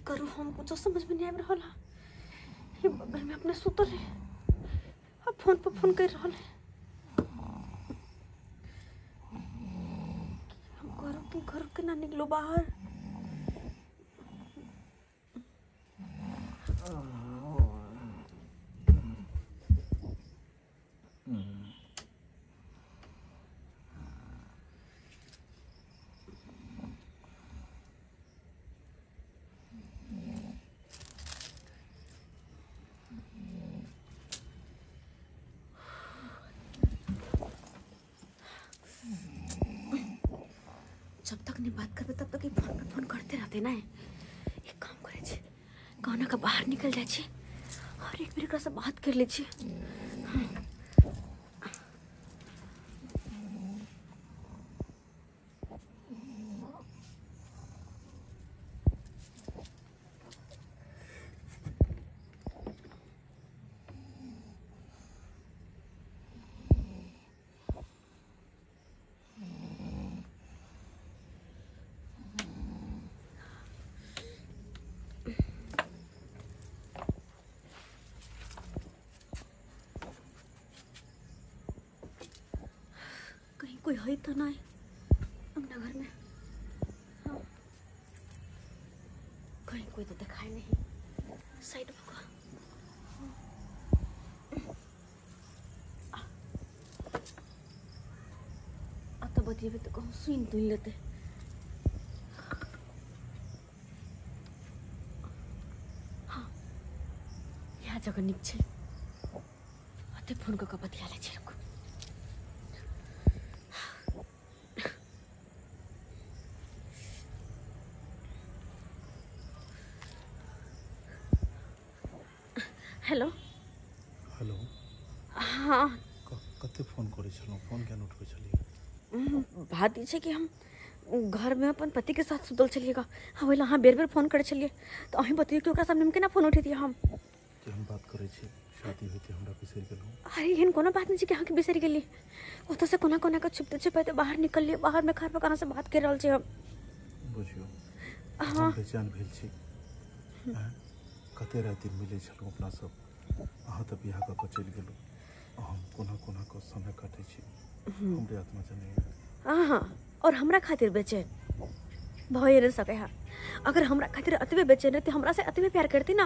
करूँ हम कुछ समझ में नहीं आ रहा है। ये बगल में अपने सुतल है, अब फोन पर फोन कर रहा है। हम घर के ना निकलो बाहर। जब तक नहीं बात करते तब तक ये फोन पे फोन करते रहते ना। एक काम करे छे, कहना का बाहर निकल जाए छे और एक बार से बात कर ले छे। कोई है तो नहीं अपना घर में? हाँ, कहीं कोई तो दिखाई नहीं। साइड में तो बतिए तो कहूँ सुन तुन लेते। हाँ, यहाँ जगह निक छे, अते फोन को बतिया ले छे। Hello hello. हाँ कते फोन करे छलो, फोन क्या उठबै छलिए? बात ई छै कि हम घर में अपन पति के साथ सुतल छलिएगा। हाँ बोला हाँ बेर बेर फोन करे छलिए तो अहीं बतिए कि ओकरा सामने में केना फोन उठेतिए हम? कि हम बात करे छी, शादी होते हमरा बिसर गेलहुँ। अरे एहन कोनो बात नहीं छै कि अहाँ के बिसर गेलिए। ओतऽ से कोना कोना के छुपते छुपते बाहर निकलिए। बाहर में घर पर कहाँ से बात कर रहल छी हम? बुझियो हाँ बेचैन भेल छी। कते राति मिले छलहुँ अपना सब, अहाँ तऽ बियाह कऽ के चलि गेलहुँ। हम कोना कोना के समय काटै छी, हमरे आत्मा जाने। हाँ और हमरा खातिर बेचैन भए नहीं सके है। अगर हमरा खातिर अतबे बेचैन रहती, हमरा से अतबे प्यार करती ना,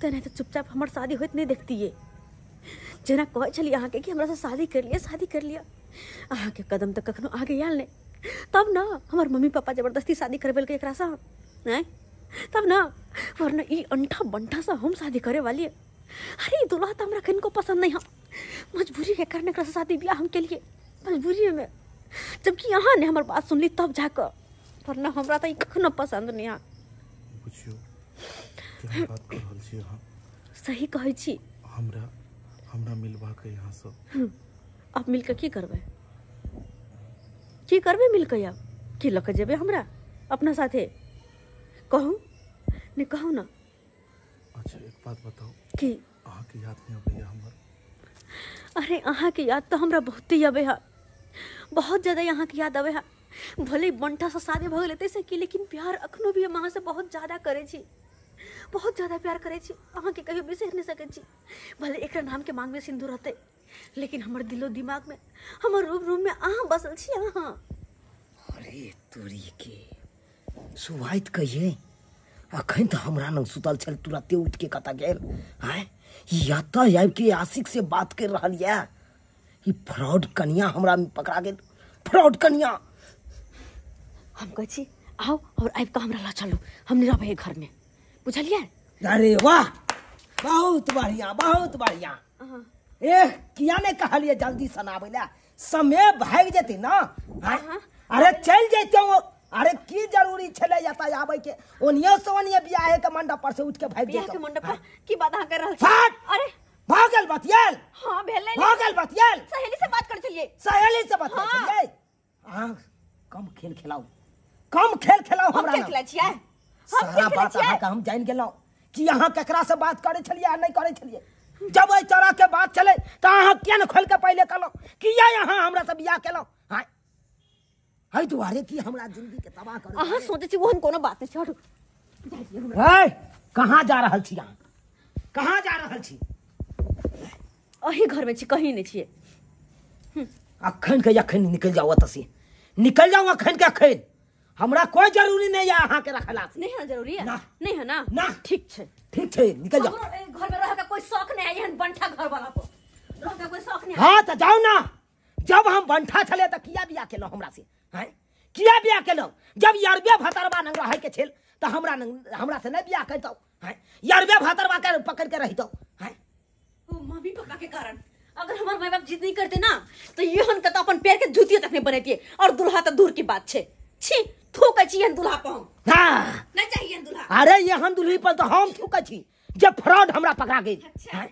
तो नहीं तो चुपचाप हमार शादी होत नहीं देखती है। जना कहे छलिए अहाँ के कि हमरा से शादी कर लिया। अहाँ के कदम तक कखनो आगे आयल नहीं, तब ना हमार मम्मी पापा जबरदस्ती शादी करवेल के एकरा से, नहीं तब ना, वरना ई अंठा बंठा से हम शादी करे वाली है। अरे दुल्हा तो हमरा किनको पसंद नहीं है, मजबूरी के कारण एकरा से शादी ब्याह हम के लिए मजबूरी में। जबकि यहाँ ने हमार बात सुनली तब जाकर, वरना हमरा तो कखनो पसंद नहीं है। बुझियो केहन बात कर रहल छी अहाँ? सही कहै छी। हमरा मिलबा के यहाँ सब अब मिलकर की करबे? की करबे मिलकर? अब की लक जेबे हमरा अपना साथे? कहूँ नहीं कहूँ ना। अच्छा एक बात बताओ कि अहाँ के याद नहीं आबैया हमर? अरे अहाँ के याद तो हमरा बहुत ही आबे है, बहुत ज्यादा यहाँ की याद आबे है। भले बंठा से शादी भ गेलै तैसे की, लेकिन प्यार अखनो भी हम अहाँ से बहुत ज्यादा करे छी, बहुत ज्यादा प्यार करे छी। अहाँ के कहियो बिसर नहीं सकै छी। भले एक नाम के मांग में सिंदूर रहते, लेकिन हमर दिलो दिमाग में, हमर रूम में अहाँ बसल छी अहाँ। अरे तोरी के सुवाइत कहिए अखन तो हमरा न सुतल छल, तुरंते उठ के कता गेल हैं? या तो आबि के आशिक से बात कर रहल या ई फ्रॉड कनिया हमरा में पकड़ा गेल। फ्रॉड कनिया हम कह छी आओ और आबि के हमरा ला चलू, हम नहीं रहबै घर में, बुझलिए? अरे वाह बहुत बढ़िया बहुत बढ़िया। ए किया ने कहलिए जल्दी सनाबे ला, समय भाग जेते ना। अरे चल जैते। अरे की जरूरी छले याता आबे के? ओनियो से ओनियो बियाह के मंडप पर से उठ के भाग बियाह जेते। के मंडप पर की बात अहाँ कर रहल छी? अरे भागल बतियल। हां भेल नहीं, भागल बतियल। सहेली से बात कर चलिए, सहेली से बात कर चलिए। हां कम खेल खेलाओ, कम खेल खेलाओ हमरा। हम खेल खेला छियै? सारा बात अहाँ का हम जान गेलौ कि अहाँ केकरा से बात करे छलिए आ नहीं करे छलिए। जब ओइ तरह के बात चले त अहाँ किया न खोल के पहले कहलौ कि यहाँ हमरा से बियाह केलौ? हां हई दुआरे की हमरा जिंदगी के तबाह कर। अहाँ सोचे छी ओहन कोनो बात नहीं छै। कहाँ जा रहल छी अहाँ? कहाँ जा रहल छी? अही घर में छी, कहीं नहीं छिए। अखन के अखन निकल जाओ ओत से, निकल जाओ अखन के अखन। हमरा कोई जरूरी नहीं है अहाँ के रखला। नहीं है जरूरी है ना। नहीं है ना ना। ठीक है ठीक है निकल जाओ। घर में रह के कोई शौक नहीं है, यहन बंठा घर वाला को रह के कोई शौक नहीं है। हाँ तो जाओ ना। जब हम बंठा छले तो किया बिया केलो हमरा से? हैं किया बिया केलो? जब यरबे भतरबा नंग रहे के छेल तो हमरा से नहीं बिया करतो। हैं यरबे भतरबा के पकड़ के रहितो। हैं ओ मम्मी पापा के कारण अगर हमारे माँ बाप जिद नहीं करते ना तो यहन के तो अपन पैर के जूतियों तक नहीं बनेती। और दुल्हा तो दूर की बात छे। छी थूक छी यहन दुल्हा पर हम। हाँ नहीं चाहिए दुल्हा। अरे यहन दुल्ही पर तो हम थूक छी जब फ्रॉड हमरा पकड़ा गई। अच्छा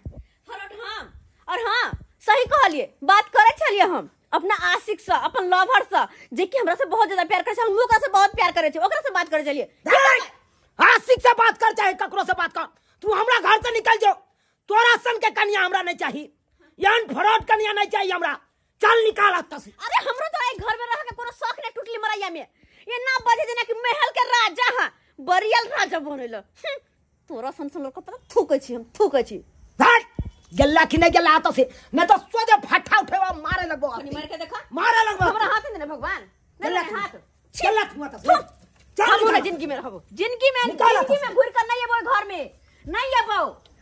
फरोट हाँ और हाँ सही कहलिए, बात करे छलिए हम अपना आशिक से, अपन लवर से, जे कि हमरा से बहुत ज्यादा प्यार करे छ, हम ओकरा से बहुत प्यार करे छ, ओकरा से बात करे चलिए। आशिक से बात कर चाहे ककरो से बात कर, तू हमरा घर से निकल जाओ। तोरा सन के कन्या हमरा नहीं चाहिए, यान फ्रॉड कन्या नहीं चाहिए हमरा। चल निकाल अब तस। अरे हमरा तो आई घर में रह के कोनो शौक नहीं टूटली मरैया में। ये ना बजे देना कि महल के राजा हां, बरियल राजा बनेलो। तोरा सन सन लोग को पता थूकै छी हम, थूकै छी। हट गल्ला कि नहीं गल्ला तो से न तो सोजे फट्टा उठेवा मारे लगबो। मार के देखा मारे लगबो। हमरा हाथ दे भगवान गल्ला हाथ गल्ला तू तो चल हमरा जिंदगी में रहबो, जिंदगी में घुर कर नहीं आबो घर में, नहीं आबो।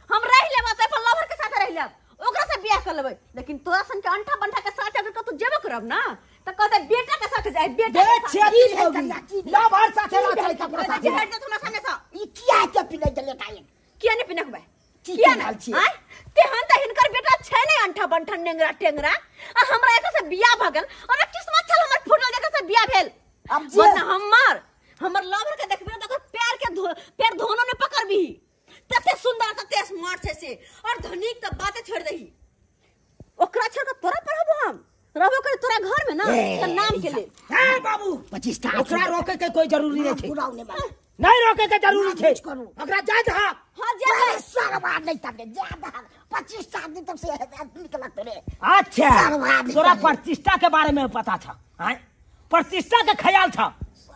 हम रह लेबो त अपन लवर के साथ रह लेब, ओकरा से बियाह कर लेबै। लेकिन तोरा सन के अंठा बंठा के साथ अगर तू जेबो करब ना त कहते बेटा के साथ जाए, बेटा के साथ लवर साथे ना जाए ककरो साथ। हट जा तोरा सामने से। ई किया के पिले चले काई? किया नहीं पिनक बे? किया ना हां तेहन त हिनकर बेटा छै नहीं अंठा बंठा नेंगरा टेंगरा। आ हमरा एक से बियाह भगल और किस्मत छल हमर फुटल जगह से बियाह भेल। अब वरना हमर लवर के देखबे त पैर धोनो ने पकड़बी। तते सुंदर तते स्मार्ट छै से और धनिक त बातें छोड़ दही। ओकरा छोड़ के तोरा पढ़बो हम रहबो करे तोरा घर में ना त नाम के ले। ए बाबू 25 टा ओकरा रोके के कोई जरूरी नहीं छै। नहीं रोके के जरूरी छै। ओकरा जा जा। हां जा जा सारा बात नहीं तब जा जा 25 टा दिन तक से निकल तोरे। अच्छा तोरा प्रतिष्ठा के बारे में पता था? हैं प्रतिष्ठा के ख्याल था?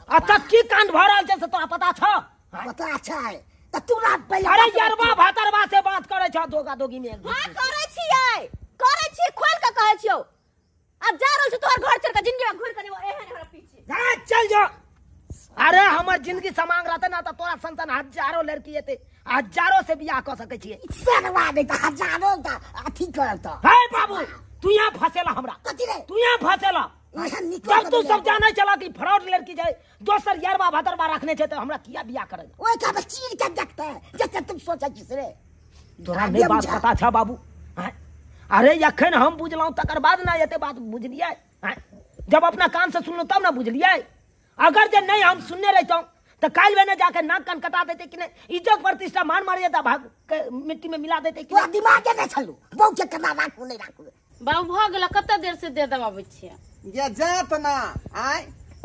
अच्छा की कांड भ रहल छै से तोरा पता था? पता छै त तू रात पहले। अरे यरबा भातरबा से बात करे छ दोगा दोगी में। हां करे छी खोल के कहे छियो। आ जा रहल छ तोहर घर चल के जिंदगी में घुर के एहन हमरा पीछे जा चल जा। अरे हमर जिंदगी समांग रहते ना तो तोरा संतान हजारों लड़की हेते, हजारों से बियाह कर सके छिए। सरवा दे त हजारों त अथी करत। हे बाबू तू यहाँ फसेला हमरा, कथी रे? तू यहाँ फसेला। जब तू सब जाने चला कि फ्रॉड लड़की जाए दोसर यरबा भातरबा रखने छे तो हमरा किया बियाह करे? ओए का चीर के देखते जते तुम सोचा किस रे। तोरा नहीं बात पता छ बाबू? हैं अरे यखन हम बुझलौ तकर बाद ना एते बात बुझलिए। हैं जब अपना कान से सुनलो तब ना बुझलिए। अगर जे नहीं हम सुनने रहता तो काल में जाके नाक कान कटा देते कि नहीं, इज्जत प्रतिष्ठा मान मार देता, भाग मिट्टी में मिला देते कि तोरा दिमाग में छलू बहुत के कना राखू नहीं राखू। बाबू भ गेल कत देर से दे दबाबै छियै? ये जात ना आय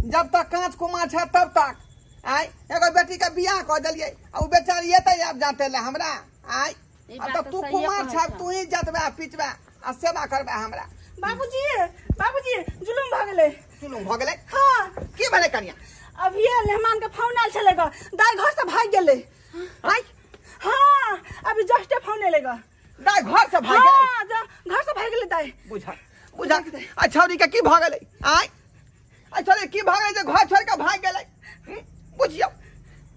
जब तक कांच कुमा छ तब तक आय एगो बेटी के बियाह क देलिए आ उ बेचारी एते अब जाते ले हमरा आय। अब तू कुमार छ तू ही जतबा पिटबा आ सेवा करबा हमरा। बाबूजी जुलुम भ गेलै। जुलुम भ गेलै? हां की भेलै कनिया? अभी मेहमान के फोन आल छले ग, दाई घर से भाग गेलै। आय हां अभी जस्ट फोन एले ग। दाई घर से भाग गेलै? हां घर से भाग गेलै दाई। बुझा आ छौरी के की भ गेलै? आय आ छौरी की भ गेलै जे घर छोड़ के भाग गेलै? बुझियो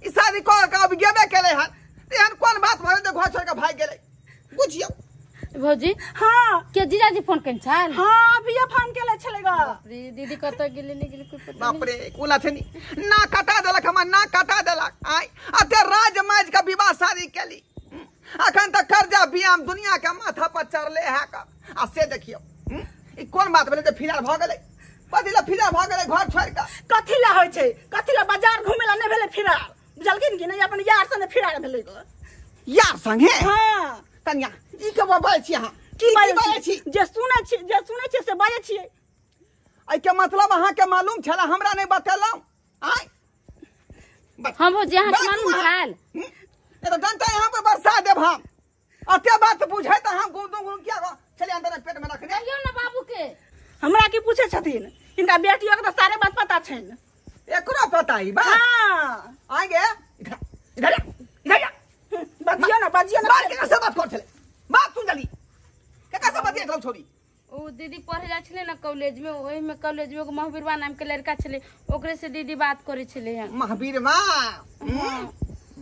ई शादी कर के अब गेबे केलै हन, एहन कोन बात भ गेलै जे घर छोड़ के भाग गेलै? बुझियो भौजी हां के जीजाजी फोन कन छल? हां अभी फोन केले छले ग। रे दीदी कत गेले ले गेले कोई पता बाप रे कोला थनी ना कटा देलक, हम ना कटा देलक। आय अते राज माज के विवाह शादी केली, अखन तक कर्जा बियाम दुनिया के माथा पर चढ़ले है का। आ से देखियो ई कोन बात भेलै जे फिरार भ गेलै? कथिला फिरार भ गेलै घर छोड़ के? कथिला होय छै? कथिला बाजार घुमेला नै भेले फिरार, बुझलखिन कि नहीं? अपन यार संगे फिरार भेले ग। यार संगे? हां कन्या ई के बाबा छी अहाँ? की बाजै छी? जे सुनै छी से बाजै छी। आई के मतलब अहाँ के मालूम छला, हमरा नहीं बतेलौ? आय हम भौजी अहाँ के मालूम छल? ए तो डंटा यहाँ पे बरसा देब हम। अते बात बुझै त हम गुम क्या चले अंदर पेट में रख दे। कहियो ना बाबू के हमरा की पूछे छथिन, इनका बेटियों के तो सारे बात पता छैन। एकरो पता ही बा? हां आगे इधर दीदी पढ़े जा छले ना कॉलेज में, ओही में कॉलेज में एगो महावीरवा नाम के लड़का छले, ओकरे से दीदी बात करे छले हैं। महावीरवा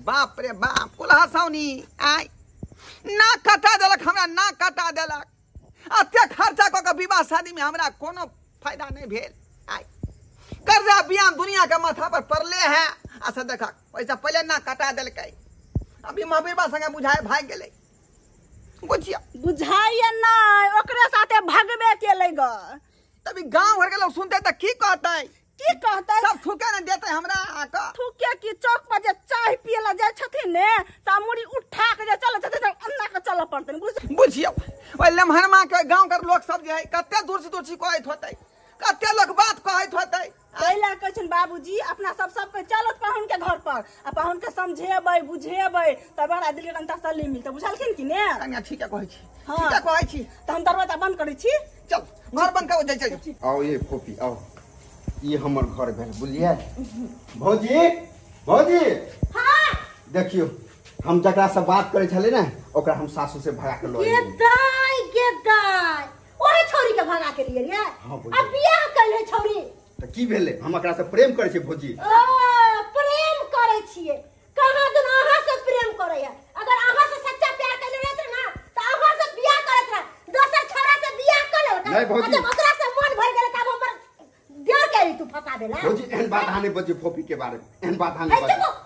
बाप रे बाप कुलहा साउनी आई ना कटा देलक हमरा, ना कटा देलक। अत्ते खर्चा क के विवाह शादी में हमरा कोनो फायदा नहीं भेल। आई कर्जा बियाम दुनिया के माथा पर पड़ले है। अच्छा देखा पैसा पहले ना कटा देलकै, अभी महावीरवा संगे बुझाए भाग गेलै। बुझिया बुझाइए ना ओकरे साथे भागबे केलै ग। तभी गांव घर के लोग सुनते त की कहतै? की कहतै? सब थूके न देते हमरा आका। थूके की चौक पर जे चाय पिए ला जाय छथिन ने, सामुड़ी उठा के जे चले छथिन अन्ना के चल पड़तै। बुझियो ओइ लम्हरमा के गांव के लोग सब जे है कते दूर से कहैत होतै, कते लोग बात कहैत होतै। पहले कहछन बाबूजी अपना सबके चलत पाहुन के घर पर, आ पाहुन के समझेबै बुझेबै तब बड़ा दिल के तसल्ली मिलतै। बुझलखिन कि ने? कन्या ठीक है कहै छी, हाँ। ठीक है कहै छी। त हम दरवाजा बंद करै छी। चल घर बंद कर जाय छी। आओ ये फोफी आओ, ये हमर घर भेल बुझलिए। भौजी भौजी हाँ देखियो हम जकरा से बात करे छले ना ओकरा हम सासू से भगा के लो के दाई ओहे छोरी के भगा के लिए रे। हाँ, अब बियाह कइले छोरी त की भेले? हम एकरा से प्रेम करे छी भौजी। प्रेम करे छिए कहां दिन अहां से प्रेम करे है। अगर अहां से सच्चा प्यार कइले रहत ना त अहां से बियाह करत रह, दोसर छोरा से बियाह कर ले। नहीं भौजी। जब ओकरा से मन भर गेले तब हमर देर के तू फसा देला। भौजी एहन बात हाने बजे फोफी के बारे में, एहन बात हाने ए चुप,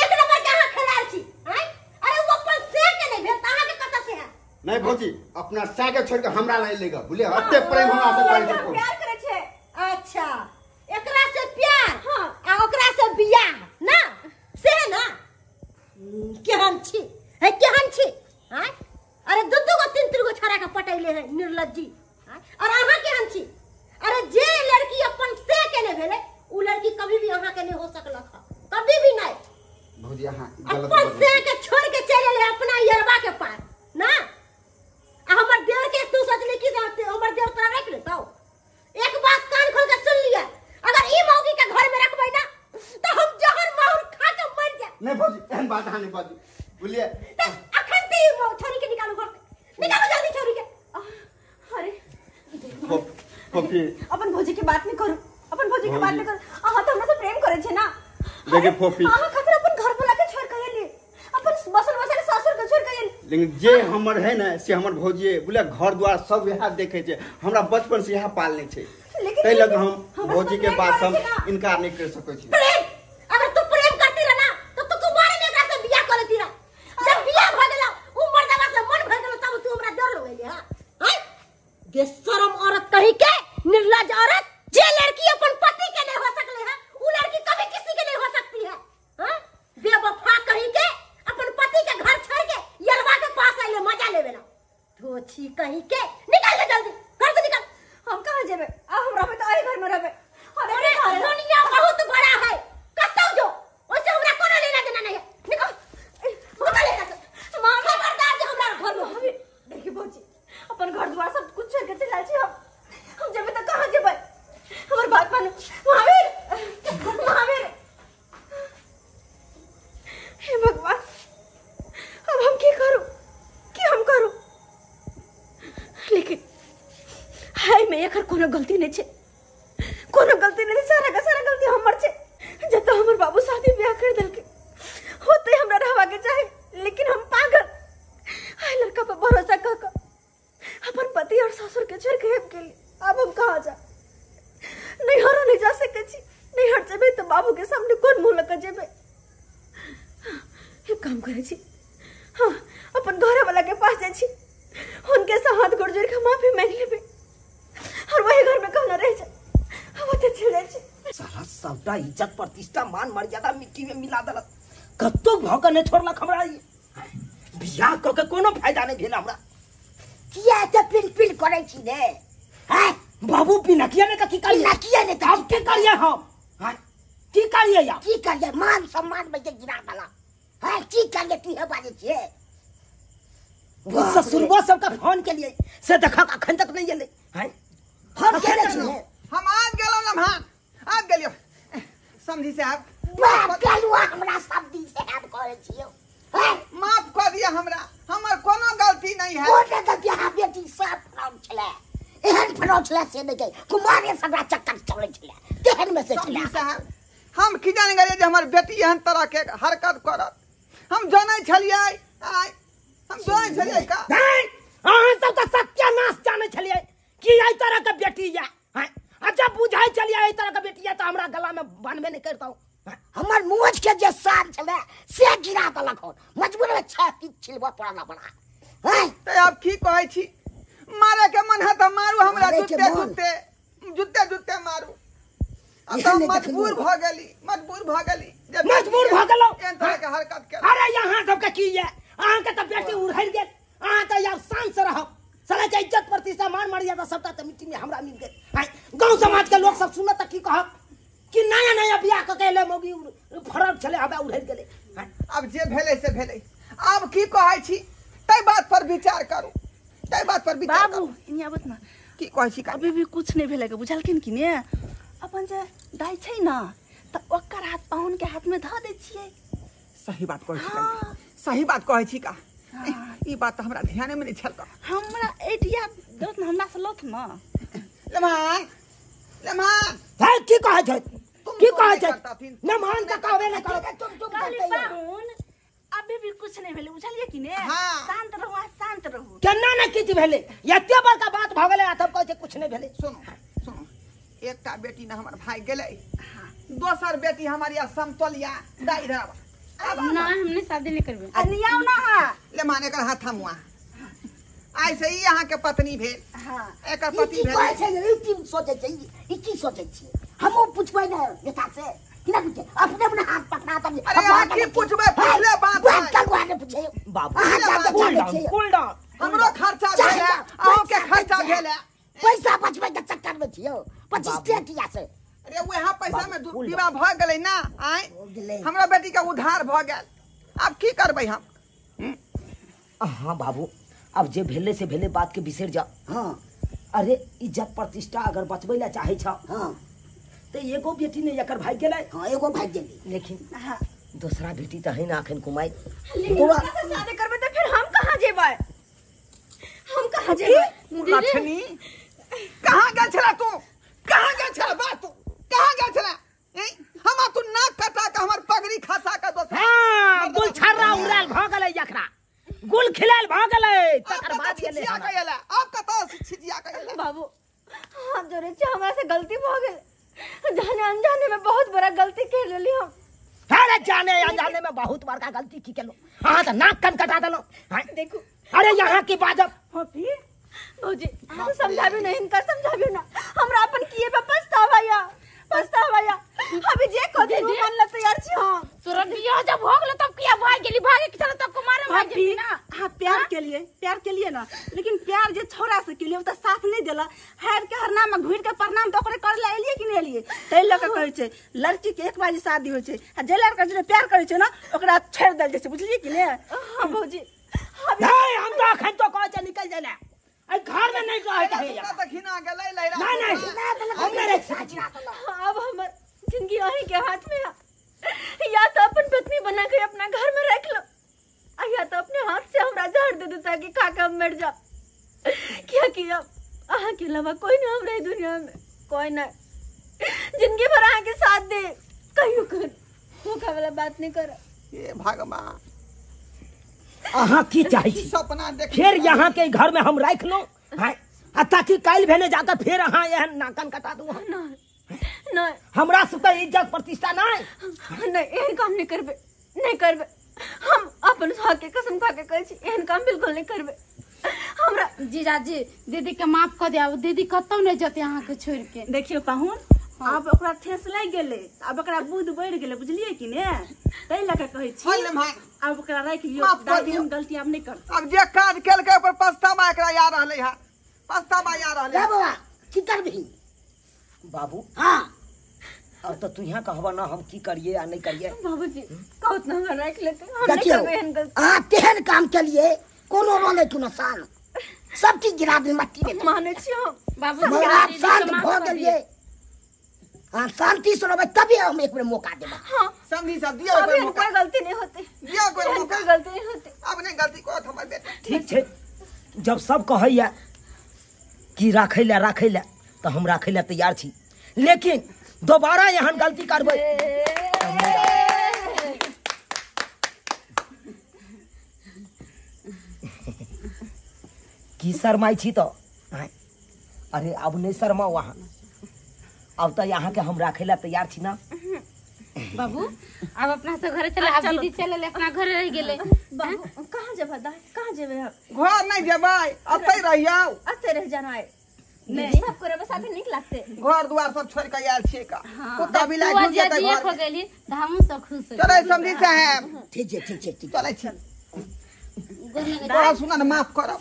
एक नंबर के अहां खिलाड़ छी। हैं अरे वो अपन से के नहीं भेल अहां के कत से है? नहीं भौजी अपना सा के छोड़ के हमरा नहीं लेगा बुझलिए। अत्ते प्रेम हमरा से करे छै। प्यार करे छे। अच्छा एकरा से प्यार हां आ ओकरा से बियाह ना से ना केहन छी है केहन छी? हैं अरे दू गो तीन गो छोरा के पटैले है निर्लज्जी। हैं और अहां केहन छी? अरे जे लड़की अपन से के ने भेले उ लड़की कभी भी अहां के नहीं हो सकलक, कभी भी नहीं। भौजी हां गलत अपन से बात के छोड़ के चले ले अपना यरबा के पास ना। आ हमर देवर के तू सोचले कि हमर देवर तोरा रख लेतौ? एक बात कान खोल के सुन लिया, अगर ई मौगी के घर में रखबै ना तो हम जहर माहुर खा के मर जाए। नहीं भौजी एहन बात हाने बजे बुझलिए। तो अखन ती छोरी के निकालू घर से, निकालू जल्दी छोरी के। अरे फोफी अपन भौजी के बात नहीं करू, अपन भौजी के बात नहीं करू। अहां तो हमरा से प्रेम करे छे ना। देखिए फोफी अहां खातिर अपन घर बुला के छोड़ के गेली, अपन बसल सासुर के छोड़ के गेली। लेकिन जे हमर है ना से हमर भौजी बोले घर द्वार सब यहाँ देखे छे, हमरा बचपन से यहाँ पालने छे। तै लग हम भौजी के बात हम इनकार नहीं कर सकै छी। प्रेम अगर तू प्रेम करती रह ना तो तू कुमारे में एकरा से बियाह कर लेती रह। जब बियाह भ गेला उम्र दवा से मन भर गेला तब तू हमरा डर लगैले। हां बेशरम औरत कहीं के, निर्लज्ज औरत। जे लड़की अपन पति के नहीं हो सकले है वो लड़की कभी किसी के नहीं हो सकती है। हां बेवफा कहीं के अपन पति के घर छोड़ के यरवा के पास आइले मजा लेवे ना। धोछी कहीं के निकल ले जल्दी घर से निकल। हम कहां जेबे? अब हम रहबे तो आई घर में रहबे। अरे दुनिया बहुत बड़ा है, कतौ जो ओसे हमरा कोनो लेना देना नहीं है। निकल निकल ले मां खबरदार जे हमरा घर में भाभी देखी भौजी अपन घर द्वार सब कुछ छोड़ के चला छी। हम जेबे तो कहां जेबे? हमर बात मानो महावीर महावीर। हे भगवान अब हम की करूं कि हम करूं? लेकिन हाय में एकर कोनो गलती नहीं छे, कोनो गलती नहीं। सारा का सारा गलती हमर छे। जब तो हमर बाबू शादी ब्याह कर देलके होते हमरा रहवा के चाहे, लेकिन हम पागल हाय लड़का पर भरोसा कर अपन पति और ससुर के छोड़ के के लिए अब हम कहां जा? नहीं हरो नहीं जा सके छी, नहीं हट जेबे तो बाबू के सामने कौन मुंह लगा जेबे? एक काम करे छी, हां अपन घर वाला के पास जाय छी, उनके से हाथ गोड़ जोड़ के माफी मांग लेबे और वही घर में कहना रह जाए। वो तो चल जाए छी। साला सबटा इज्जत प्रतिष्ठा मान मर्यादा मिट्टी में मिला देलक। कत्तो भौक ने छोड़लक हमरा। बियाह क के कोनो फायदा नहीं भेल हमरा। किया तो पिल करे छी ने। हैं बाबू पिनकिया ने की करिया? लकिया ने अब की करिया हम? हां की करिया या? की करिए मान सम्मान में जे गिरा वाला है की करिए की है बाजे छे। ससुरबा सबका फोन के लिए से देखा अखन तक नहीं एले। हैं हम केले छी हम आज गेलो लम्हान आज गेलियो समझी साहब बाप केलुआ हमरा सब दिन से याद करे छियो। हैं माफ कर दिया हमरा, हमर कोनो गलती नहीं है। कोने के बियाह बेटी सब काम छले एहन फनो छले से नहीं के कुमारे सगरा चक्कर चले छले तेहन में से समझी छले साहब हम की जाने गए जे हमर बेटी एहन तरह के हरकत करत हम जाने छलिए आय हम जाने छलिए का नहीं अहाँ सब तो सत्यानाश जाने छलिए कि आई तरह के बेटी है अच्छा बुझाई चलिए आई तरह के बेटी है तो हमरा गला में बांधबे नहीं करता हूं हमर मुंह के जे सार छले से गिरा देलक हो मजबूर में छाती छिलबा पड़ना पड़ा हैं तो आप की कहै छी मारे के मन है तो मारू हमरा जुत्ते मारू अब तो मजबूर भ गेली जब मजबूर भ गेलो एहन तरह के हरकत कर अरे यहाँ सब के की है अहाँ के तो बेटी उड़हर गेल अहाँ तो यार शान से रहो साला के इज्जत प्रतिष्ठा मान मर्यादा सबटा तो मिट्टी में हमरा मिल गए गांव समाज के लोग सब सुनत त की कहब कि नया नया बियाह क के ले मोगी फरक चले हवा उड़हर गेले अब जे भेले से भेले अब की कहै छी तै बात पर विचार करू तै बात पर विचार बाबू इनी आबत ना की कहै छी का अभी भी कुछ नहीं भेले के बुझलकिन कि ने अपन जे दाई छै ना त ओकर हाथ पाहुन के हाथ में ध दे छियै सही बात कहै छी सही बात कहै छी का ई बात तो हमरा ध्यान में नहीं छल का हमरा एटिया दोस्त हमरा से लथ ना लेमान है की कहै छै न मान का कहबे नहीं करो तुम काली पाहुन अभी भी कुछ नहीं भेले बुझलिए कि ने हाँ। शांत रहू केना न किछ भेले एते बड़का बात भ गेले तब कहै छै कुछ नहीं भेले सुनो एकटा बेटी न हमर भाई गेलै दोसर बेटी हमारी समतोलिया दाई रहब ना हमने शादी नहीं करबे अनियाव ना ले माने कर हाथ मुआ आई से ही यहाँ के पत्नी भेल हां एकर पति भेल कहै छै ई की सोचै छै ई की सोचै छै हमहु पूछबै न बेटा से कि ना पूछे अपने हाथ पकड़ा तब अरे यहाँ की पूछबै पिछले बात है कलवा ने पूछे बाबू कूल डाउन हमरो खर्चा भेल है अहों के खर्चा भेल है पैसा बचबै के चक्कर में छियो 25 टिया से अरे वहाँ पैसा में विवाह भ गेलै ना आय हमरा बेटी के उधार भ गेल अब की करबै हम हाँ बाबू अब जे भेले से भेले बात के बिसर जा हाँ अरे इज्जत प्रतिष्ठा अगर बचबै ला चाहे छ हाँ तो एगो बेटी ने एकर भाई गेलै हाँ एगो भाई गेलै लेकिन हाँ दूसरा बेटी तो है ना अखन कुमाई लेकिन से शादी करबे तो फिर हम कहां जेबै लक्ष्मी कहां गेल छला तू कहां गेल छला बात तू कहां गेल छला हम तू नाक कटा के हमर पगड़ी खसा के दोस्त हां गुल छर्रा उड़ाल भ गेलै एकरा गुल खिलाल भ गेलै तकर बाद गेलै अब कतो छिजिया गेलै बाबू हाथ जोड़े छ हमरा से गलती भ गेल जाने अनजाने में बहुत बड़ा गलती कर लेली हम अरे जाने अनजाने में बहुत बड़का गलती की केलो हां त नाक कन कटा देलो देखो अरे यहाँ की बाजब भाभी भौजी हम समझाबी नहीं इनका समझाबी ना हमरा अपन किए पे पछतावा अभी जे को दे मन ल तैयार छी हम तोरा बियाह जब हो गेल तब किया भाग गेली भागे के चलो तब कुमार में भाग गेली ना हां प्यार के लिए ना लेकिन प्यार जे छोरा से के लिए त साथ नहीं देला हैर के हरना में घुर के प्रणाम तो ओकरे कर ले एलिए कि नहीं एलिए तै लक कहै छै लड़की के एक बार शादी होय छै आ जे लड़का जे प्यार करै छै ना ओकरा छोड़ देल जाइ छै बुझलिए कि ने हां भौजी नहीं हम तो अखन तो कहै छै निकल जाना आई घर में नहीं रहै है त घिना गेलै लहरा नहीं हम नहीं रह सकते अब हमर जिंदगी अही के हाथ में है या तो अपन पत्नी बना के अपना घर में रख लो या तो अपने हाथ से हमरा जहर दे दो ताकि खा के हम मर जाओ क्या किया अहाँ के अलावा कोई ना हमरे दुनिया में कोई ना जिंदगी भर अहाँ के साथ दे कहियो कर धोखा वाला बात नहीं कर ये भगवान अहाँ की चाहे छी सपना देख फिर यहाँ के घर में हम रख लो ताकि काल भेने जाकर फिर अहाँ एहन नाकन कटा दू नहीं हमरा सबके इज्जत प्रतिष्ठा नहीं एहन काम नहीं करबे हम अपन साथ के कसम खा के कहै छी एहन काम बिल्कुल नहीं करबे हमरा जीजाजी दीदी के माफ कर दिया दीदी कतौ नहीं जते अहाँ के छोड़ के देखियो पाहुन अब ओकरा ठेस लग गेलै अब ओकरा बुध बढ़ गेलै बुझलिए कि ने तै लके कहै छी अब ओकरा राख लियो दादी हम गलती अब नहीं कर अब जे काज केलकै पर पछतावा एकरा या रहलै है पछतावा या रहलै बाबा की करबी बाबू हाँ अब तो तू यहाँ कहबा ना हम की करिए या नहीं करिए बाबूजी बहुत ना रख लेते हम नहीं करबे एहन गलती हां तेहन काम के लिए कोनो रोले तू नुकसान सब चीज गिरा दे मट्टी में माने छी हम बाबूजी आप शांत हो गेलिए हाँ शांति से रहे तभी हम एक बार मौका देबा हां समझी सब दिया कोई मौका कोई गलती नहीं होती दिया कोई मौका कोई गलती नहीं होती अब नहीं गलती को हमर बेटा ठीक है जब सब कहैया कि राखे ला तो हम राखे ला तैयार छी, लेकिन दोबारा यहाँ गलती करबै की शर्माई छी तो अरे अब नहीं शर्मा वहाँ, अब तो यहाँ के हम राखे ला तैयार छी ना। बाबू अब अपना से घरे चले, अब दीदी चले अपना घरे रह गेले। बाबू कहाँ जेबा दाई, कहाँ जेबे हम? घर नहीं जेबै, अतै रहियौ, अते रह जाना है। नहीं सब करे बस आते निक लागते। घर द्वार सब छोड़ के यार छिए का कुत्ता बिलाई तू घुस जेतै अजिया घर हो में। गेली त हम सब खुश हो चलै समझी साहब, ठीक है चलै छी। गेली। तोरा सुना न माफ करब,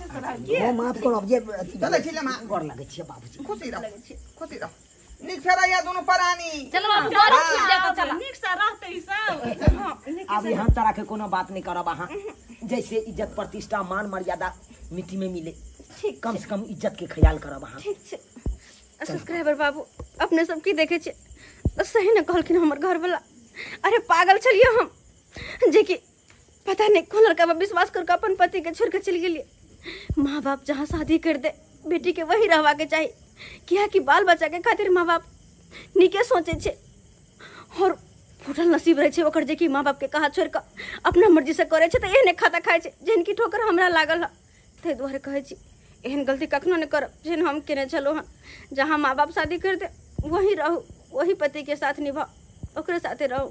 वो माफ करो ये चलै छी ले मां, गोर लगे छी बाबूजी। खुशी रह निक से रहिया दोनों प्राणी। चलो बाबू डर छूट जाता चला। निक से रहते ई सब। अब यहाँ तरह के कोनो बात नहीं करब अहाँ, जैसे इज्जत प्रतिष्ठा मान मर्यादा मिट्टी में मिले, कम से कम इज्जत के ख्याल करब अहाँ। ठीक छे सब्सक्राइबर बाबू अपने सब की देखे छे तो सही न कहलखिन हमर घर वाला। अरे पागल छलिए हम जे कि पता नहीं कौन लड़का पर विश्वास करके अपन पति के छोड़ के चल गेलिए। माँ बाप जहाँ शादी कर दे बेटी के वही रहवा के चाहिए, क्या कि बाल बच्चा के खातिर माँ बाप नीके सोचे छे और फूटल नसीब रहे छे ओकर जे कि माँ बाप के कहा छोड़ के अपना मर्जी से करे छे तो एहने खाता खाए छे जिनकी ठोकर हमरा लागल है। ते द्वारे कहे छी एहन गलती कखनो नहीं करब जेन हम केने चलो हन। जहाँ माँ बाप शादी कर दे वही रहू, वही पति के साथ निभाओ, ओकरे साथे रहू।